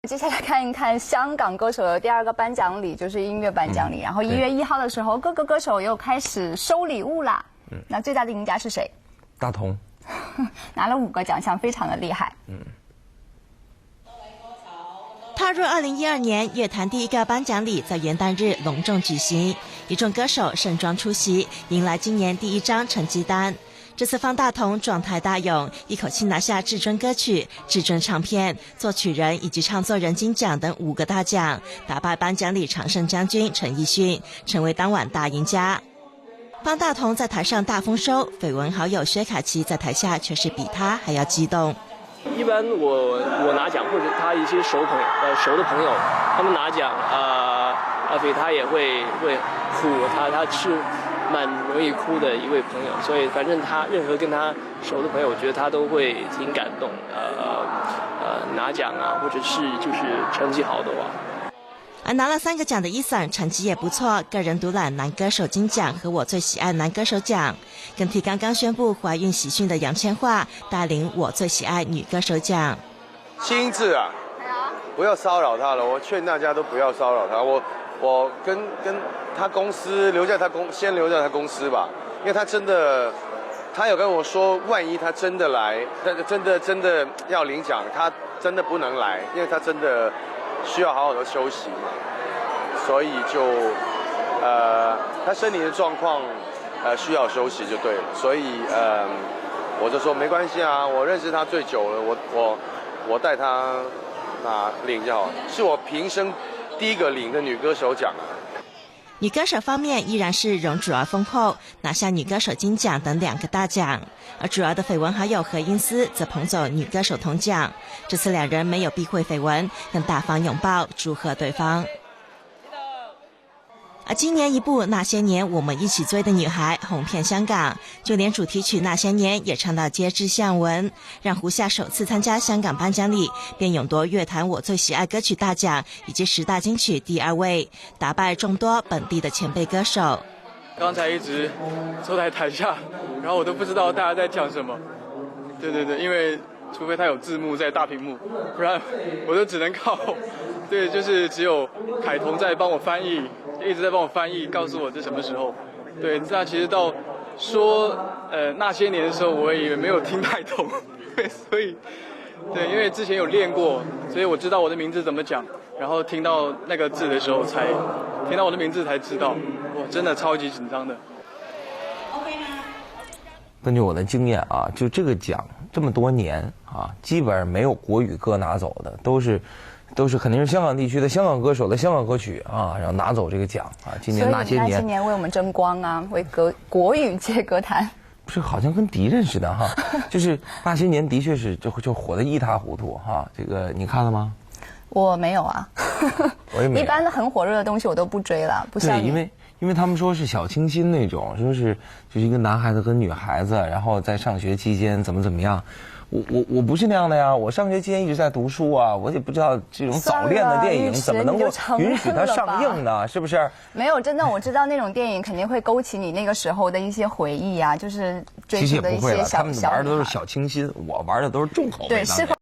接下来看一看香港歌手的第2个颁奖礼，就是音乐颁奖礼。然后1月1号的时候，各个歌手又开始收礼物啦。那最大的赢家是谁？大同，拿了5个奖项，非常的厉害。踏入2012年，乐坛第1个颁奖礼在元旦日隆重举行，一众歌手盛装出席，迎来今年第1张成绩单。这次方大同状态大勇，一口气拿下至尊歌曲、至尊唱片、作曲人以及唱作人金奖等5个大奖，打败颁奖礼常胜将军陈奕迅，成为当晚大赢家。方大同在台上大丰收，绯闻好友薛凯琪在台下却是比他还要激动。一般我拿奖，或者他一些熟的朋友，他们拿奖，阿飞他也会哭，他是蛮容易哭的一位朋友，所以反正他任何跟他熟的朋友，我觉得他都会挺感动。拿奖啊，或者是就是成绩好的话。而拿了3个奖的Eason成绩也不错，个人独揽男歌手金奖和我最喜爱男歌手奖，更替刚刚宣布怀孕喜讯的杨千嬅带领我最喜爱女歌手奖。心智啊，不要骚扰他了，我劝大家都不要骚扰他。我跟他公司先留在他公司吧，因为他真的，他有跟我说，万一他真的来，真的要领奖，他真的不能来，因为他真的需要好好的休息嘛，所以就他身体的状况需要休息就对了，所以我就说没关系啊，我认识他最久了，我带他领就好，是我平生第1个领的女歌手奖啊。女歌手方面依然是容祖儿丰厚，拿下女歌手金奖等2个大奖，而祖儿的绯闻好友何英诗则捧走女歌手铜奖。这次2人没有避讳绯闻，更大方拥抱祝贺对方。而今年一部《那些年我们一起追的女孩》红遍香港，就连主题曲《那些年》也唱到皆知巷闻，让胡夏首次参加香港颁奖礼便勇夺乐坛我最喜爱歌曲大奖以及10大金曲第2位，打败众多本地的前辈歌手。刚才一直坐在台下，然后我都不知道大家在讲什么。对，因为除非他有字幕在大屏幕，不然我都只能靠就是只有凯彤在帮我翻译，一直在帮我翻译，告诉我这什么时候。对，那其实到说那些年的时候，我也没有听太懂，所以对，因为之前有练过，所以我知道我的名字怎么讲，然后听到那个字的时候听到我的名字才知道，我真的超级紧张的。根据我的经验啊，就这个奖这么多年啊，基本上没有国语歌拿走的，都是肯定是香港地区的香港歌手的香港歌曲啊，然后拿走这个奖啊。今年那些年为我们争光啊，为国语界歌坛。不是好像跟敌人似的哈，就是那些年的确是就火得一塌糊涂哈。这个你看了吗？我没有啊，我也没有。一般的很火热的东西我都不追了，不像你。对，因为他们说是小清新那种，说是就是一个男孩子跟女孩子，然后在上学期间怎么样。我不是那样的呀，我上学期间一直在读书啊，我也不知道这种早恋的电影怎么能够允许它上映呢？是不是？没有，真的我知道那种电影肯定会勾起你那个时候的一些回忆啊，就是追求的一些小。他们玩的都是小清新，我玩的都是重口味。对，适合。